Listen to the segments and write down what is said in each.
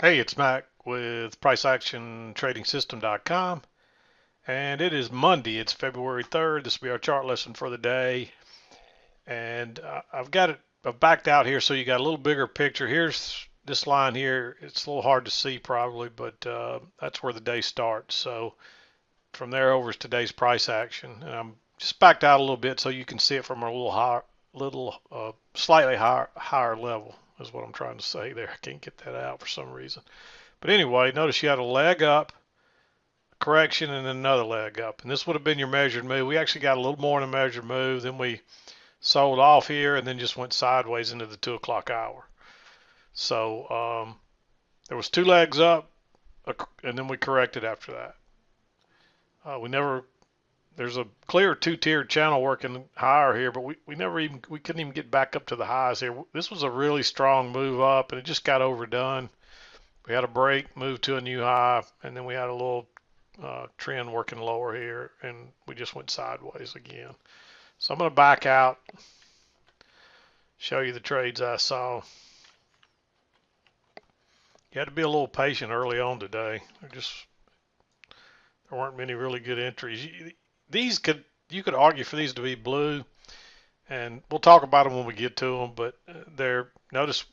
Hey, it's Mac with PriceActionTradingSystem.com, and it is Monday. It's February 3rd. This will be our chart lesson for the day, and I've backed out here so you got a little bigger picture. Here's this line here. It's a little hard to see probably, but that's where the day starts. So from there over is today's price action, and I'm just backed out a little bit so you can see it from a little higher, slightly higher level. Is what I'm trying to say there. I can't get that out for some reason. But anyway, notice you had a leg up, a correction, and then another leg up. And this would have been your measured move. We actually got a little more in a measured move. Then we sold off here and then just went sideways into the 2 o'clock hour. So there was two legs up, and then we corrected after that. There's a clear two-tiered channel working higher here, but we couldn't even get back up to the highs here. This was a really strong move up, and it just got overdone. We had a break, moved to a new high, and then we had a little trend working lower here, and we just went sideways again. So I'm going to back out, show you the trades I saw. You had to be a little patient early on today. There weren't many really good entries. You could argue for these to be blue, and we'll talk about them when we get to them. But notice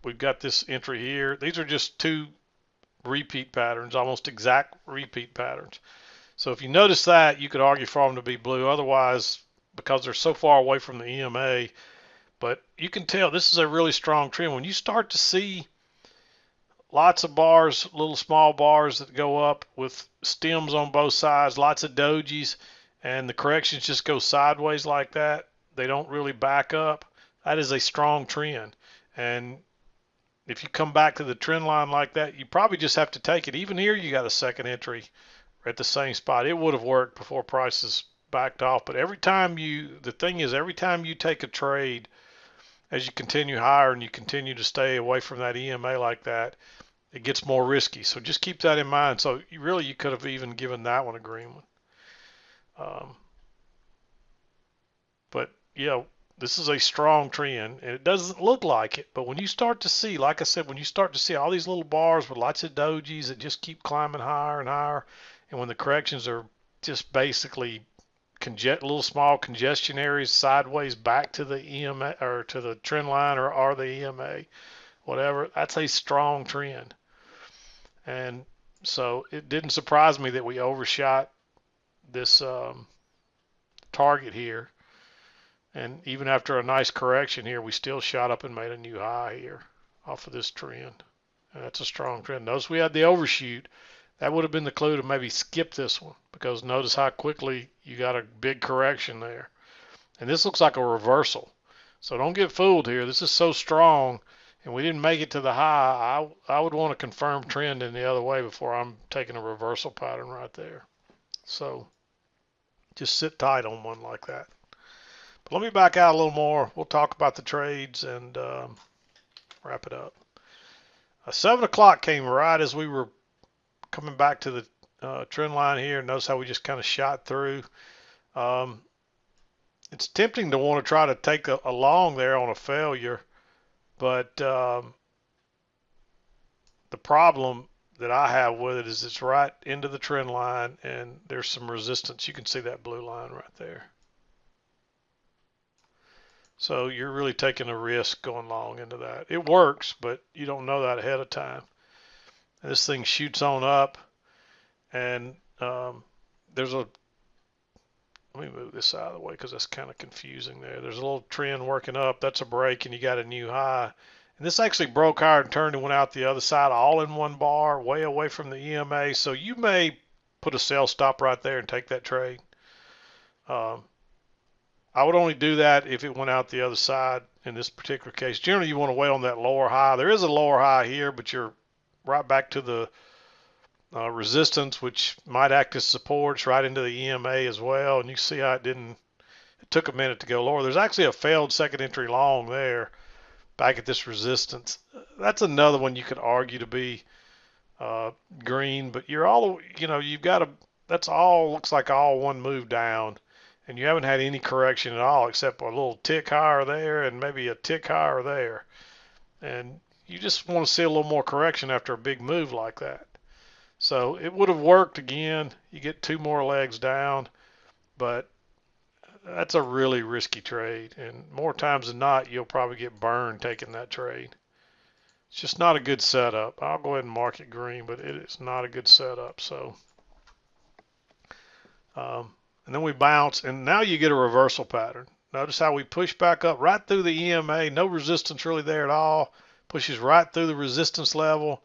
we've got this entry here. These are just two repeat patterns, almost exact repeat patterns. So if you notice that, you could argue for them to be blue. Otherwise, because they're so far away from the EMA, but you can tell this is a really strong trend. When you start to see lots of bars, little small bars that go up with stems on both sides, lots of dojis, and the corrections just go sideways like that, they don't really back up, that is a strong trend. And if you come back to the trend line like that, you probably just have to take it. Even here, you got a second entry at the same spot. It would have worked before prices backed off. But the thing is, every time you take a trade, as you continue higher and you continue to stay away from that EMA like that, it gets more risky. So just keep that in mind. So you could have even given that one a green one. But yeah, this is a strong trend, and it doesn't look like it, but when you start to see, like I said, when you start to see all these little bars with lots of dojis that just keep climbing higher and higher, and when the corrections are just basically little small congestion areas sideways back to the EMA or to the trend line or the EMA, whatever, that's a strong trend. And so it didn't surprise me that we overshot this target here. And even after a nice correction here, we still shot up and made a new high here off of this trend. And that's a strong trend. Notice we had the overshoot. That would have been the clue to maybe skip this one, because notice how quickly you got a big correction there. And this looks like a reversal. So don't get fooled here. This is so strong, and we didn't make it to the high. I would want a confirmed trend in the other way before I'm taking a reversal pattern right there. So just sit tight on one like that. But let me back out a little more. We'll talk about the trades and wrap it up. 7 o'clock came right as we were coming back to the trend line here. Notice how we just kind of shot through. It's tempting to want to try to take a long there on a failure, but the problem that I have with it is it's right into the trend line, and there's some resistance. You can see that blue line right there. So you're really taking a risk going long into that. It works, but you don't know that ahead of time. And this thing shoots on up, and there's a, let me move this out of the way because that's kind of confusing there. There's a little trend working up. That's a break, and you got a new high. And this actually broke higher and turned and went out the other side all in one bar, way away from the EMA. So you may put a sell stop right there and take that trade. I would only do that if it went out the other side in this particular case. Generally, you want to wait on that lower high. There is a lower high here, but you're right back to the resistance, which might act as supports right into the EMA as well. And you see how it took a minute to go lower. There's actually a failed second entry long there back at this resistance. That's another one you could argue to be green, but that's all, looks like all one move down. And you haven't had any correction at all except a little tick higher there and maybe a tick higher there. And you just want to see a little more correction after a big move like that. So it would have worked again. You get 2 more legs down, but that's a really risky trade. And more times than not, you'll probably get burned taking that trade. It's just not a good setup. I'll go ahead and mark it green, but it is not a good setup. So, and then we bounce, and now you get a reversal pattern. Notice how we push back up right through the EMA, no resistance really there at all. Pushes right through the resistance level,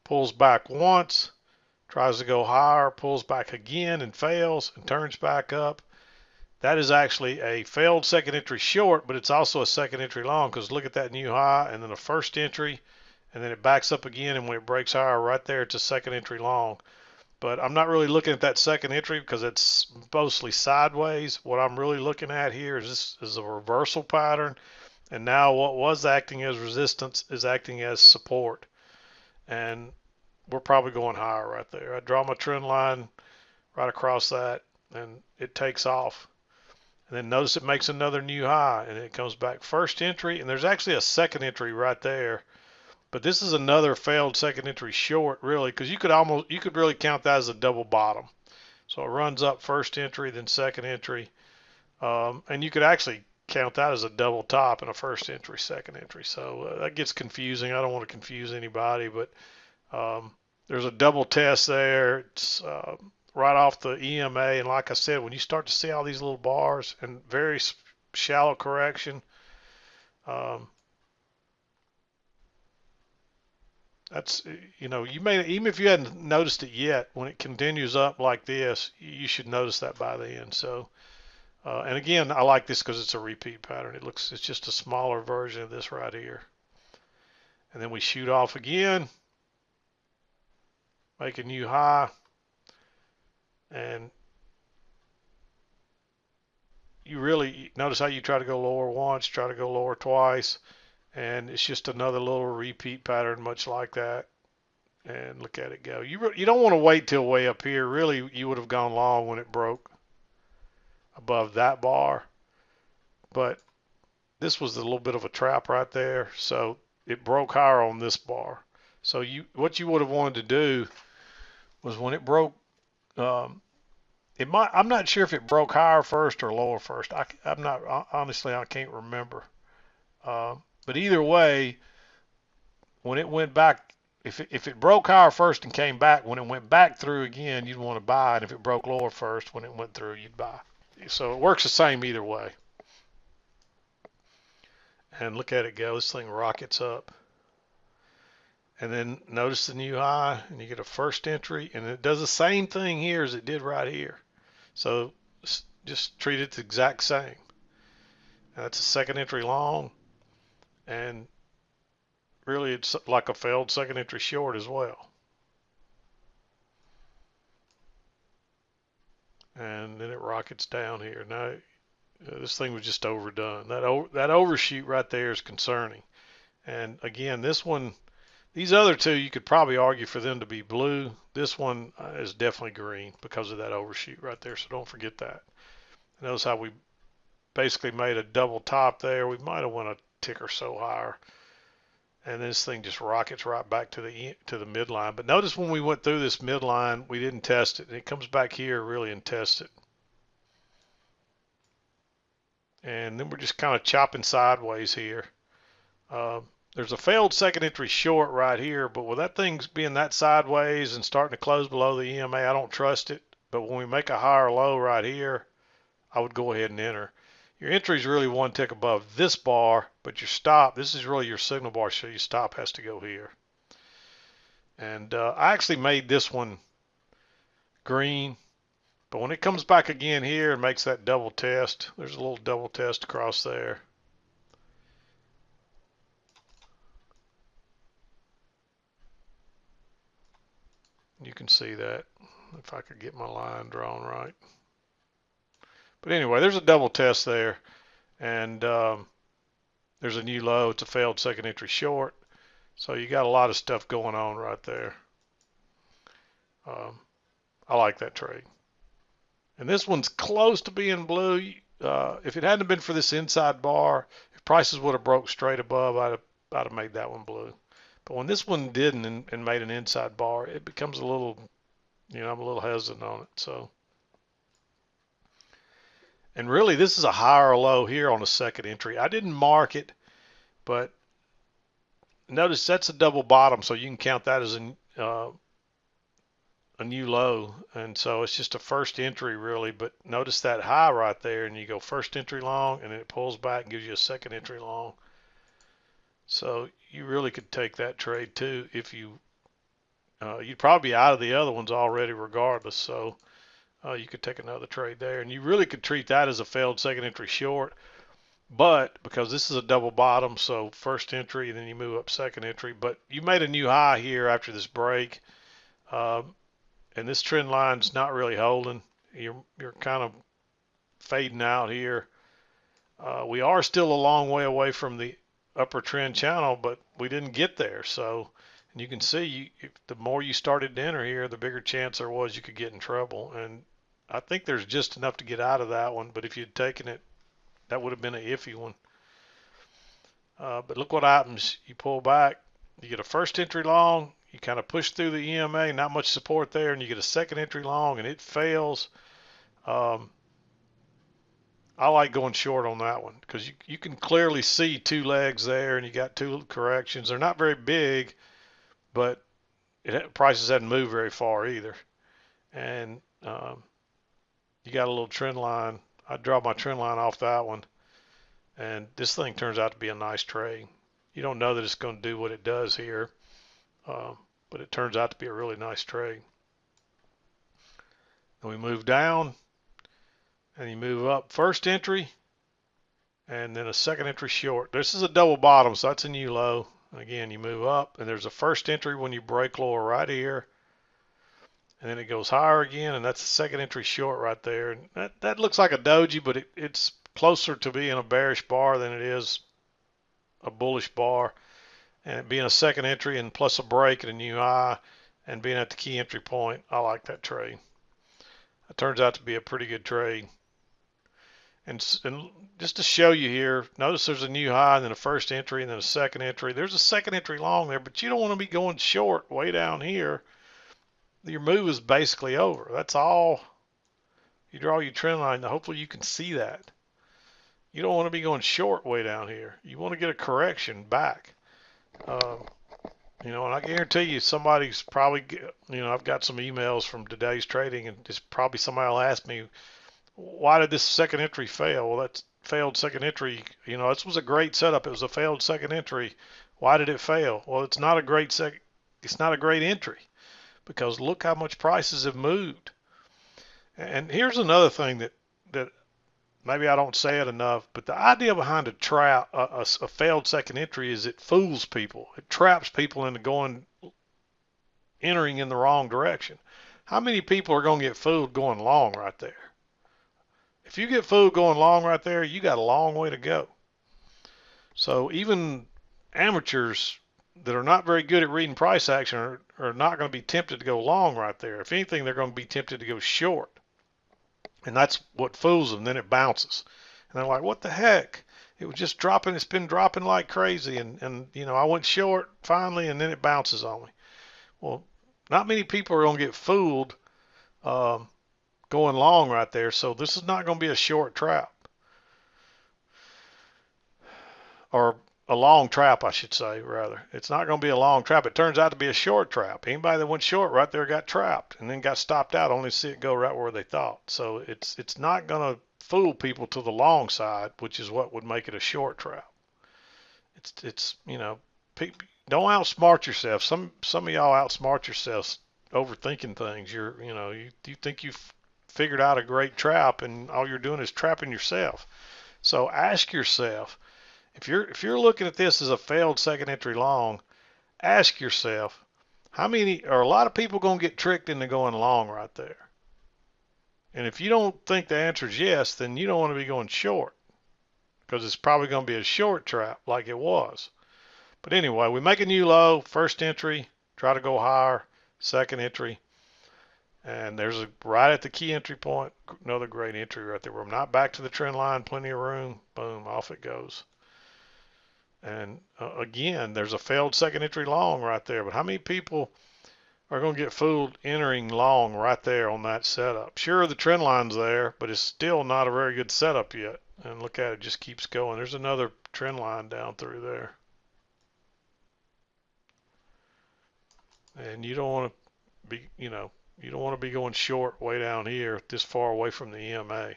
pulls back once, tries to go higher, pulls back again and fails, and turns back up. That is actually a failed second entry short, but it's also a second entry long, because look at that new high and then a first entry, and then it backs up again, and when it breaks higher right there, it's a second entry long. But I'm not really looking at that second entry because it's mostly sideways. What I'm really looking at here is this is a reversal pattern, and now what was acting as resistance is acting as support, and we're probably going higher right there. I draw my trend line right across that, and it takes off. And then notice it makes another new high, and it comes back first entry, and there's actually a second entry right there. But this is another failed second entry short, really, because you could really count that as a double bottom. So it runs up first entry, then second entry, and you could actually count that as a double top and a first entry, second entry. So that gets confusing. I don't want to confuse anybody, but there's a double test there. It's right off the EMA, and like I said, when you start to see all these little bars and very shallow correction, that's, you may, even if you hadn't noticed it yet, when it continues up like this, you should notice that by then. So, and again, I like this because it's a repeat pattern. It's just a smaller version of this right here. And then we shoot off again, make a new high, and you really notice how you try to go lower once, try to go lower twice, and it's just another little repeat pattern, much like that. And look at it go. You don't want to wait till way up here. Really, you would have gone long when it broke above that bar, but this was a little bit of a trap right there. So it broke higher on this bar. So what you would have wanted to do was when it broke, I'm not sure if it broke higher first or lower first. I'm not, honestly, I can't remember. But either way, when it went back, if it broke higher first and came back, when it went back through again, you'd want to buy. And if it broke lower first, when it went through, you'd buy. So it works the same either way. And look at it go. This thing rockets up. And then notice the new high, and you get a first entry, and it does the same thing here as it did right here. So just treat it the exact same. And that's a second entry long, and really it's like a failed second entry short as well. And then it rockets down here. Now this thing was just overdone. That overshoot right there is concerning. And again, this one, these other two, you could probably argue for them to be blue. This one is definitely green because of that overshoot right there, so don't forget that. Notice how we basically made a double top there. We might have went a tick or so higher. And this thing just rockets right back to the midline. But notice when we went through this midline, we didn't test it. And it comes back here really and tests it. And then we're just kind of chopping sideways here. There's a failed second entry short right here, but with that thing being that sideways and starting to close below the EMA, I don't trust it. But when we make a higher low right here, I would go ahead and enter. Your entry is really one tick above this bar, but your stop, this is really your signal bar, so your stop has to go here. And I actually made this one green, but when it comes back again here and makes that double test, there's a little double test across there. You can see that if I could get my line drawn right. But anyway, there's a double test there, and there's a new low. It's a failed second entry short. So you got a lot of stuff going on right there. I like that trade. And this one's close to being blue. If it hadn't been for this inside bar, if prices would have broke straight above, I'd have made that one blue. But when this one didn't and made an inside bar, it becomes a little, I'm a little hesitant on it. So, and really this is a higher low here on the second entry. I didn't mark it, but notice that's a double bottom, so you can count that as a new low, and so it's just a first entry really. But notice that high right there, and you go first entry long, and then it pulls back and gives you a second entry long. So you really could take that trade too if you'd probably be out of the other ones already regardless. So you could take another trade there, and you really could treat that as a failed second entry short. But because this is a double bottom, so first entry, and then you move up second entry. But you made a new high here after this break. And this trend line's not really holding. You're kind of fading out here. We are still a long way away from the upper trend channel, but we didn't get there. So, and you can see the more you started to enter here, the bigger chance there was you could get in trouble. And I think there's just enough to get out of that one. But if you'd taken it, that would have been an iffy one. But look what happens. You pull back, you get a first entry long, you kind of push through the EMA, not much support there, and you get a second entry long, and it fails. I like going short on that one because you can clearly see two legs there, and you got two corrections. They're not very big, but prices hadn't moved very far either. And you got a little trend line. I draw my trend line off that one, and this thing turns out to be a nice trade. You don't know that it's going to do what it does here, but it turns out to be a really nice trade. And we move down, and you move up first entry, and then a second entry short. This is a double bottom, so that's a new low. And again, you move up, and there's a first entry when you break lower right here, and then it goes higher again, and that's the second entry short right there. And that looks like a doji, but it's closer to being a bearish bar than it is a bullish bar. And it being a second entry and plus a break at a new high and being at the key entry point, I like that trade. It turns out to be a pretty good trade. And just to show you here, notice there's a new high and then a first entry and then a second entry. There's a second entry long there, but you don't want to be going short way down here. Your move is basically over. That's all. You draw your trend line. Hopefully you can see that. You don't want to be going short way down here. You want to get a correction back. And I guarantee you somebody's probably, I've got some emails from today's trading, and it's probably somebody will ask me, why did this second entry fail? Well, that failed second entry, this was a great setup. It was a failed second entry. Why did it fail? Well, it's not a great entry because look how much prices have moved. And here's another thing that maybe I don't say it enough, but the idea behind a trap, a failed second entry, is it fools people. It traps people into entering in the wrong direction. How many people are going to get fooled going long right there? If you get fooled going long right there, you got a long way to go. So even amateurs that are not very good at reading price action are not going to be tempted to go long right there. If anything, they're going to be tempted to go short. And that's what fools them. Then it bounces. And they're like, what the heck? It was just dropping. It's been dropping like crazy. And I went short finally, and then it bounces on me. Well, not many people are going to get fooled going long right there. So this is not going to be a short trap. Or a long trap, I should say, rather. It's not going to be a long trap. It turns out to be a short trap. Anybody that went short right there got trapped and then got stopped out, only to see it go right where they thought. So it's not going to fool people to the long side, which is what would make it a short trap. Don't outsmart yourself. Some of y'all outsmart yourselves overthinking things. You think you've figured out a great trap, and all you're doing is trapping yourself. So ask yourself, if you're looking at this as a failed second entry long, ask yourself, how many or a lot of people going to get tricked into going long right there? And if you don't think the answer is yes, then you don't want to be going short, because it's probably going to be a short trap like it was. But anyway, we make a new low, first entry, try to go higher, second entry, and there's right at the key entry point, another great entry right there. We're not back to the trend line, plenty of room, boom, off it goes. And again, there's a failed second entry long right there. But how many people are going to get fooled entering long right there on that setup? Sure, the trend line's there, but it's still not a very good setup yet. And look at it, just keeps going. There's another trend line down through there. And you don't want to be, you don't want to be going short way down here this far away from the EMA.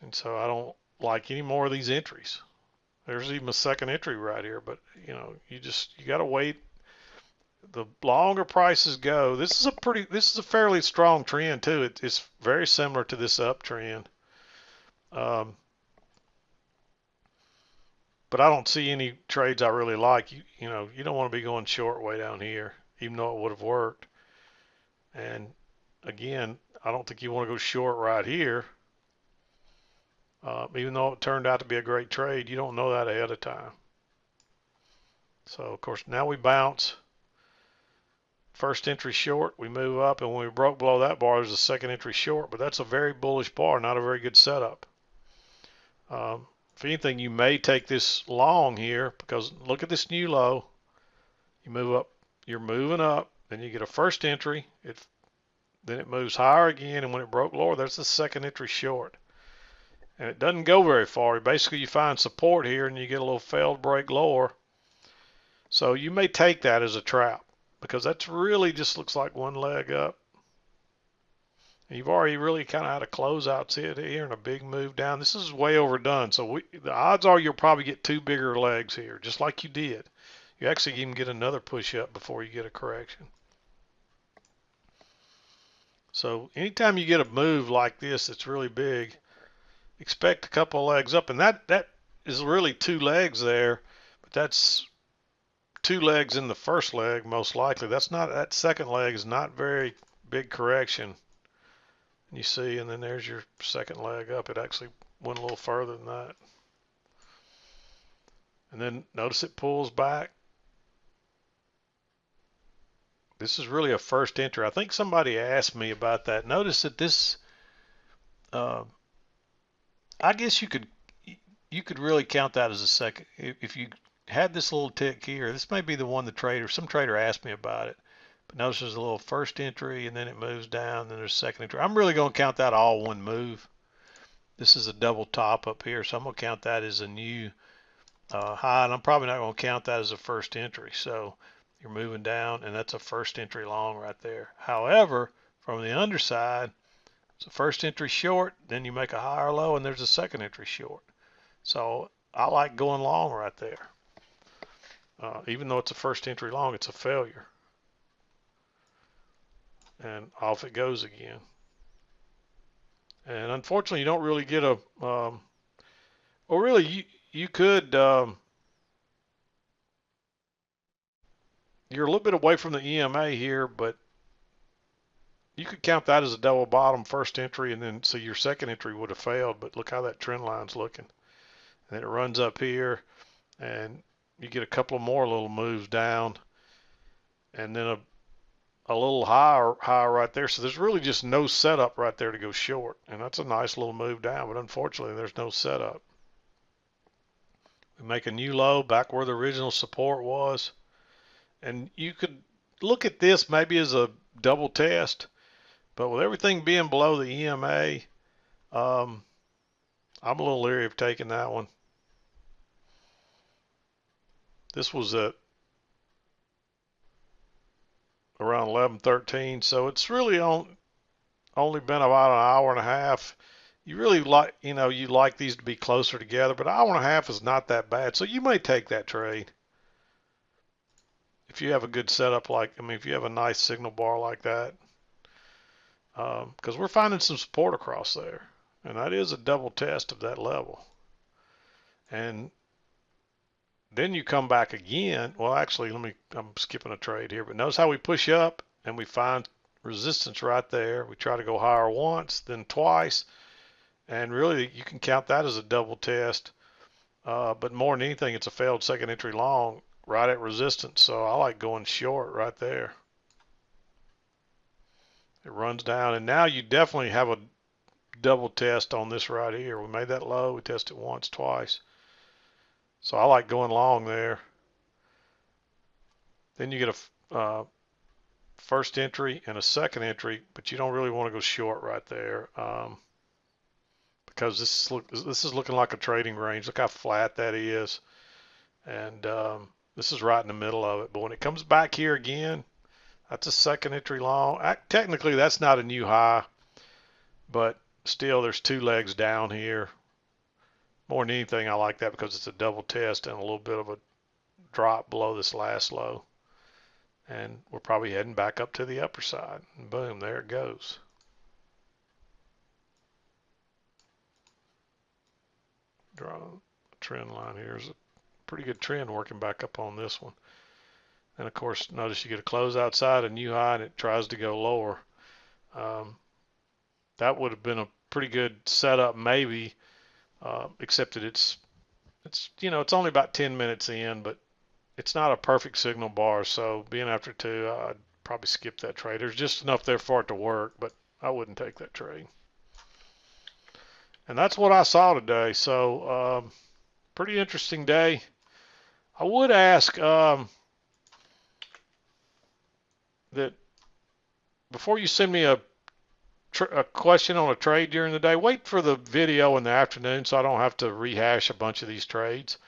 And so I don't like any more of these entries. There's even a second entry right here, but you got to wait. The longer prices go, this is a fairly strong trend too. It's very similar to this uptrend. But I don't see any trades I really like. You don't want to be going short way down here, even though it would have worked. And again, I don't think you want to go short right here. Even though it turned out to be a great trade, you don't know that ahead of time. So of course now we bounce. First entry short, we move up, and when we broke below that bar, there's a second entry short, but that's a very bullish bar, not a very good setup. If anything, you may take this long here because look at this new low. You move up, you're moving up, then you get a first entry, then it moves higher again, and when it broke lower, there's the second entry short. And it doesn't go very far. Basically, you find support here, and you get a little failed break lower. So you may take that as a trap because that's really just looks like one leg up. And you've already really kind of had a closeout here and a big move down. This is way overdone. So the odds are you'll probably get two bigger legs here, just like you did. You actually even get another push up before you get a correction. So anytime you get a move like this that's really big, expect a couple of legs up. And that is really two legs there, but that's two legs in the first leg most likely. That second leg is not very big correction. You see, and then there's your second leg up. It actually went a little further than that. And then notice it pulls back. This is really a first entry. I think somebody asked me about that. Notice that this, I guess you could really count that as a second. If you had this little tick here, this may be the one some trader asked me about it. But notice there's a little first entry, and then it moves down, then there's a second entry. I'm really going to count that all one move. This is a double top up here, so I'm going to count that as a new high, and I'm probably not going to count that as a first entry. So you're moving down, and that's a first entry long right there. However, from the underside, it's a first entry short, then you make a higher low, and there's a second entry short. So I like going long right there. Even though it's a first entry long, it's a failure. And off it goes again. And unfortunately, you don't really get a, well, really, you could, you're a little bit away from the EMA here, but you could count that as a double bottom first entry, and then so your second entry would have failed. But look how that trend line's looking. And then it runs up here, and you get a couple of more little moves down, and then a little higher right there. So there's really just no setup right there to go short. And that's a nice little move down, but unfortunately there's no setup. We make a new low back where the original support was. And you could look at this maybe as a double test, but with everything being below the EMA, I'm a little leery of taking that one. This was at around 11:13, so it's really only been about an hour and a half. You really like, you like these to be closer together, but an hour and a half is not that bad. So you may take that trade if you have a good setup, if you have a nice signal bar like that, because we're finding some support across there, and that is a double test of that level. And then you come back again. Well, actually, I'm skipping a trade here, but notice how we push up and we find resistance right there. We try to go higher once, then twice, and really you can count that as a double test. But more than anything, it's a failed second entry long right at resistance. So I like going short right there. It runs down, and now you definitely have a double test on this right here. We made that low, we tested once, twice. So I like going long there. Then you get a first entry and a second entry, but you don't really want to go short right there because this is looking like a trading range. Look how flat that is, and this is right in the middle of it. But when it comes back here again, that's a second entry long. Technically, that's not a new high, but still, there's two legs down here. More than anything, I like that because it's a double test and a little bit of a drop below this last low. And we're probably heading back up to the upper side. And boom, there it goes. Draw a trend line here. There's a pretty good trend working back up on this one. And of course, notice you get a close outside, a new high, and it tries to go lower. That would have been a pretty good setup, maybe, except that it's it's only about 10 minutes in, but it's not a perfect signal bar. So being after two, I'd probably skip that trade. There's just enough there for it to work, but I wouldn't take that trade. And that's what I saw today. So pretty interesting day. I would ask that before you send me a question on a trade during the day, wait for the video in the afternoon so I don't have to rehash a bunch of these trades.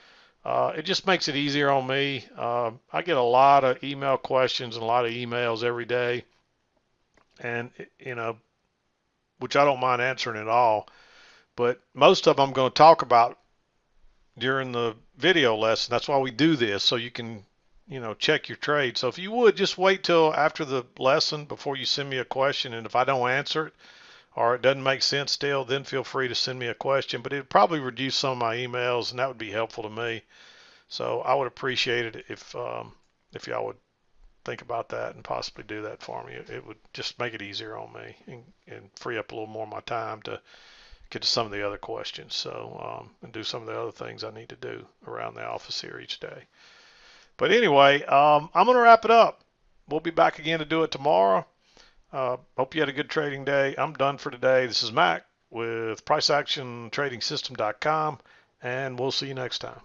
It just makes it easier on me. I get a lot of email questions and a lot of emails every day, and which I don't mind answering at all. But most of them I'm going to talk about during the video lesson. That's why we do this, so you can check your trade. So if you would, just wait till after the lesson before you send me a question, and if I don't answer it or it doesn't make sense still, then feel free to send me a question. But it'd probably reduce some of my emails, and that would be helpful to me. So I would appreciate it if y'all would think about that and possibly do that for me. It would just make it easier on me and free up a little more of my time to get to some of the other questions. So and do some of the other things I need to do around the office here each day. But anyway, I'm going to wrap it up. We'll be back again to do it tomorrow. Hope you had a good trading day. I'm done for today. This is Mac with PriceActionTradingSystem.com, and we'll see you next time.